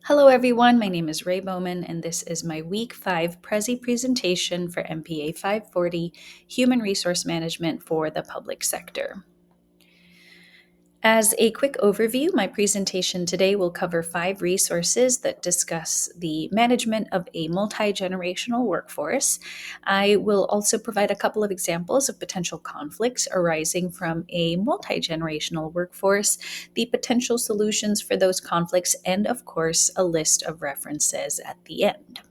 Hello, everyone. My name is Ray Bowman, and this is my Week 5 Prezi presentation for MPA 540 Human Resource Management for the Public Sector. As a quick overview, my presentation today will cover 5 resources that discuss the management of a multi-generational workforce. I will also provide a couple of examples of potential conflicts arising from a multi-generational workforce, the potential solutions for those conflicts, and of course, a list of references at the end.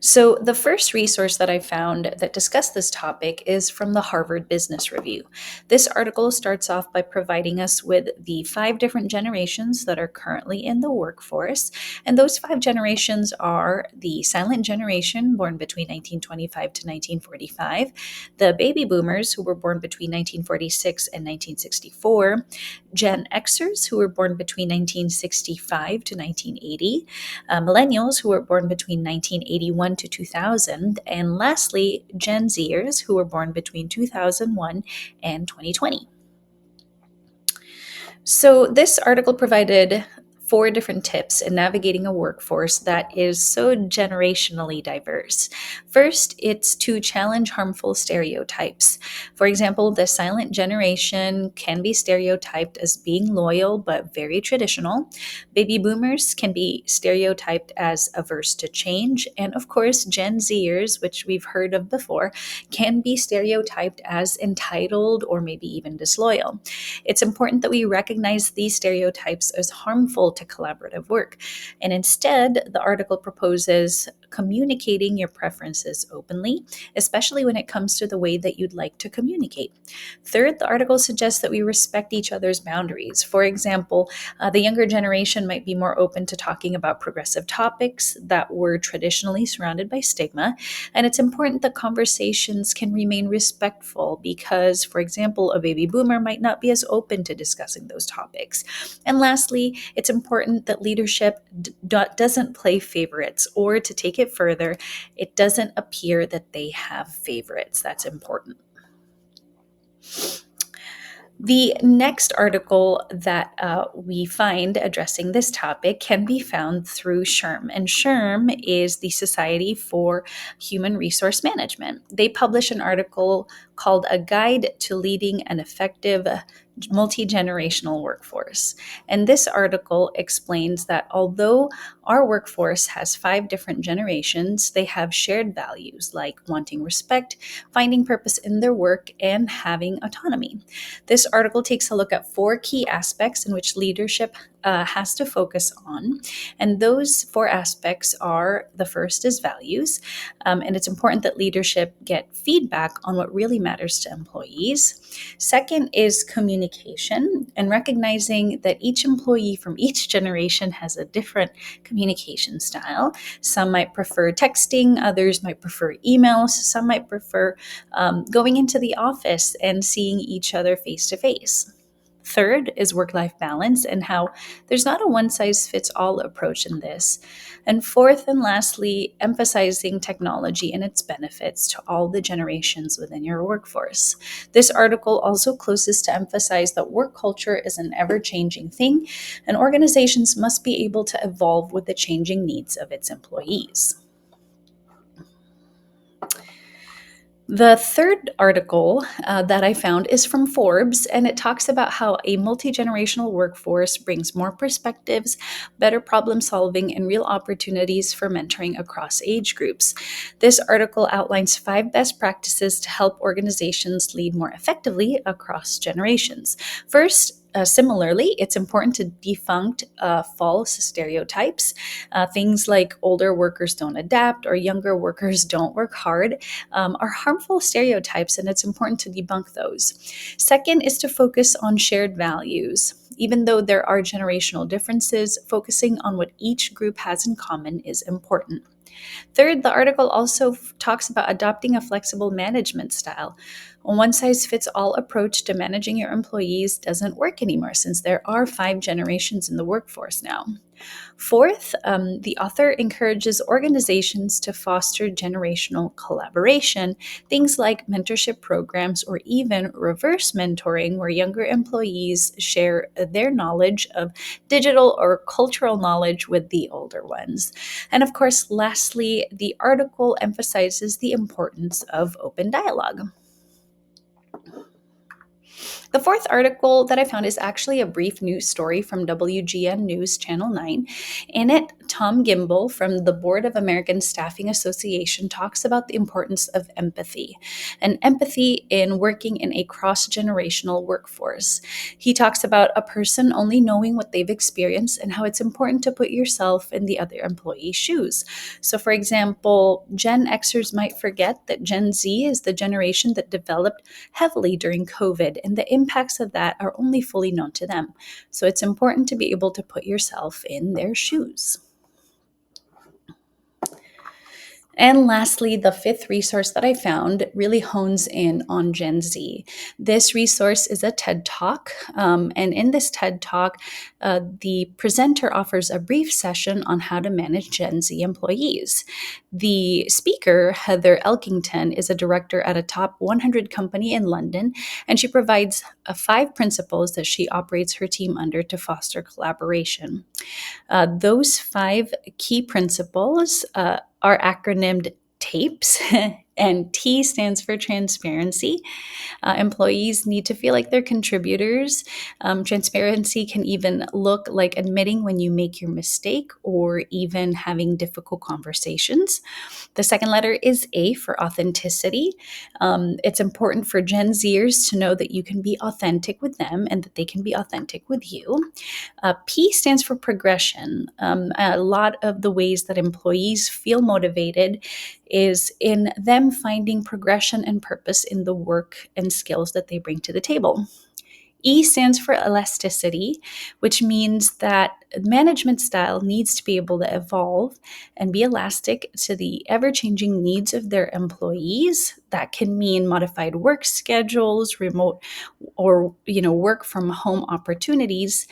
So, the first resource that I found that discussed this topic is from the Harvard Business Review. This article starts off by providing us with the 5 different generations that are currently in the workforce. And those 5 generations are the silent generation, born between 1925 to 1945, the baby boomers, who were born between 1946 and 1964, Gen Xers, who were born between 1965 to 1980, millennials, who were born between 1981 to 2000, and lastly, Gen Zers, who were born between 2001 and 2020. So, this article provided 4 different tips in navigating a workforce that is so generationally diverse. First, it's to challenge harmful stereotypes. For example, the silent generation can be stereotyped as being loyal but very traditional. Baby boomers can be stereotyped as averse to change. And of course, Gen Zers, which we've heard of before, can be stereotyped as entitled or maybe even disloyal. It's important that we recognize these stereotypes as harmful to collaborative work. And instead, the article proposes communicating your preferences openly, especially when it comes to the way that you'd like to communicate. Third, the article suggests that we respect each other's boundaries. For example, the younger generation might be more open to talking about progressive topics that were traditionally surrounded by stigma. And it's important that conversations can remain respectful because, for example, a baby boomer might not be as open to discussing those topics. And lastly, it's important that leadership doesn't play favorites, or to take it further, it doesn't appear that they have favorites. That's important. The next article that we find addressing this topic can be found through SHRM. And SHRM is the Society for Human Resource Management. They publish an article called A Guide to Leading an Effective Multi-Generational Workforce. And this article explains that although our workforce has 5 different generations, they have shared values like wanting respect, finding purpose in their work, and having autonomy. This article takes a look at 4 key aspects in which leadership has to focus on. And those 4 aspects are: the first is values. And it's important that leadership get feedback on what really matters to employees. Second is communication, and recognizing that each employee from each generation has a different communication style. Some might prefer texting, others might prefer emails, some might prefer going into the office and seeing each other face to face. Third is work-life balance, and how there's not a one-size-fits-all approach in this. And fourth and lastly, emphasizing technology and its benefits to all the generations within your workforce. This article also closes to emphasize that work culture is an ever-changing thing, and organizations must be able to evolve with the changing needs of its employees. The third article that I found is from Forbes, and it talks about how a multi-generational workforce brings more perspectives, better problem solving, and real opportunities for mentoring across age groups. This article outlines 5 best practices to help organizations lead more effectively across generations. First, similarly, it's important to debunk false stereotypes. Things like older workers don't adapt or younger workers don't work hard are harmful stereotypes, and it's important to debunk those. Second is to focus on shared values. Even though there are generational differences, focusing on what each group has in common is important. Third, the article also talks about adopting a flexible management style. A one-size-fits-all approach to managing your employees doesn't work anymore, since there are 5 generations in the workforce now. Fourth, the author encourages organizations to foster generational collaboration, things like mentorship programs or even reverse mentoring, where younger employees share their knowledge of digital or cultural knowledge with the older ones. And of course, lastly, the article emphasizes the importance of open dialogue. The fourth article that I found is actually a brief news story from WGN News Channel 9. In it, Tom Gimbel from the Board of American Staffing Association talks about the importance of empathy and empathy in working in a cross generational workforce. He talks about a person only knowing what they've experienced and how it's important to put yourself in the other employee's shoes. So, for example, Gen Xers might forget that Gen Z is the generation that developed heavily during COVID, and the impacts of that are only fully known to them. So it's important to be able to put yourself in their shoes. And lastly, the fifth resource that I found really hones in on Gen Z. This resource is a TED Talk. And in this TED Talk, the presenter offers a brief session on how to manage Gen Z employees. The speaker, Heather Elkington, is a director at a top 100 company in London, and she provides 5 principles that she operates her team under to foster collaboration. Those 5 key principles are acronymed TAPES, and T stands for transparency. Employees need to feel like they're contributors. Transparency can even look like admitting when you make your mistake or even having difficult conversations. The second letter is A for authenticity. It's important for Gen Zers to know that you can be authentic with them and that they can be authentic with you. P stands for progression. A lot of the ways that employees feel motivated is in them finding progression and purpose in the work and skills that they bring to the table. E stands for elasticity, which means that management style needs to be able to evolve and be elastic to the ever-changing needs of their employees. That can mean modified work schedules, remote or work from home opportunities.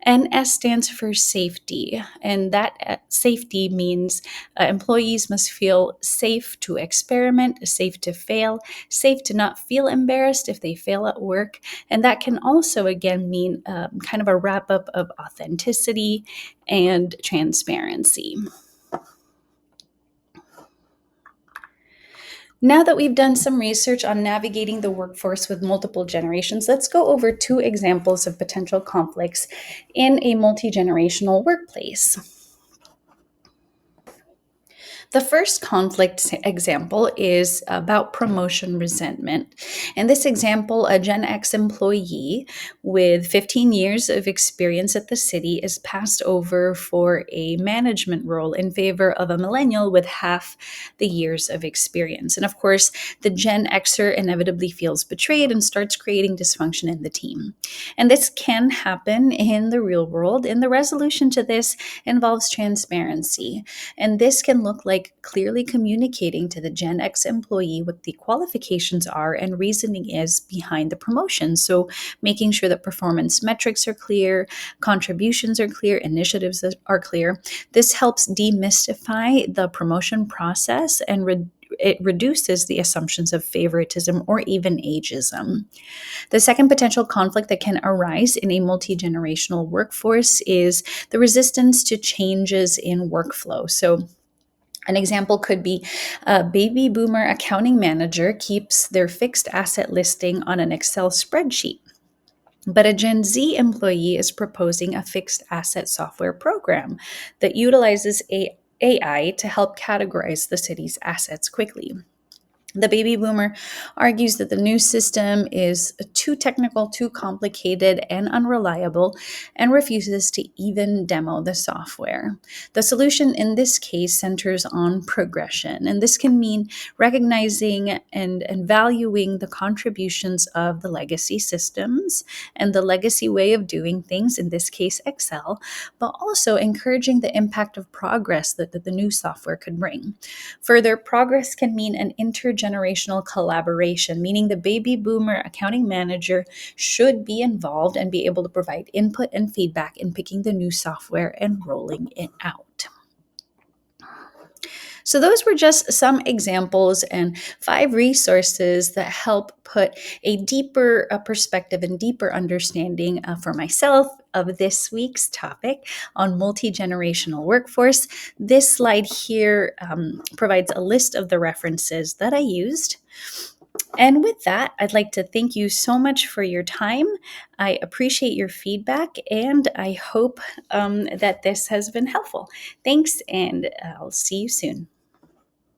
And S stands for safety. And that safety means employees must feel safe to experiment, safe to fail, safe to not feel embarrassed if they fail at work. And that can also, again, mean kind of a wrap up of authenticity and transparency. Now that we've done some research on navigating the workforce with multiple generations, let's go over 2 examples of potential conflicts in a multi-generational workplace. The first conflict example is about promotion resentment. In this example, a Gen X employee with 15 years of experience at the city is passed over for a management role in favor of a millennial with half the years of experience. And of course, the Gen Xer inevitably feels betrayed and starts creating dysfunction in the team. And this can happen in the real world, and the resolution to this involves transparency. And this can look like clearly communicating to the Gen X employee what the qualifications are and reasoning is behind the promotion. So making sure that performance metrics are clear, contributions are clear, initiatives are clear. This helps demystify the promotion process and it reduces the assumptions of favoritism or even ageism. The second potential conflict that can arise in a multi-generational workforce is the resistance to changes in workflow. So an example could be a baby boomer accounting manager keeps their fixed asset listing on an Excel spreadsheet, but a Gen Z employee is proposing a fixed asset software program that utilizes AI to help categorize the city's assets quickly. The baby boomer argues that the new system is too technical, too complicated, and unreliable, and refuses to even demo the software. The solution in this case centers on progression, and this can mean recognizing and valuing the contributions of the legacy systems and the legacy way of doing things, in this case Excel, but also encouraging the impact of progress that the new software could bring. Further, progress can mean an intergenerational multi-generational collaboration, meaning the baby boomer accounting manager should be involved and be able to provide input and feedback in picking the new software and rolling it out. So, those were just some examples and 5 resources that help put a deeper perspective and deeper understanding for myself of this week's topic on multi generational workforce. This slide here provides a list of the references that I used. And with that, I'd like to thank you so much for your time. I appreciate your feedback, and I hope that this has been helpful. Thanks, and I'll see you soon.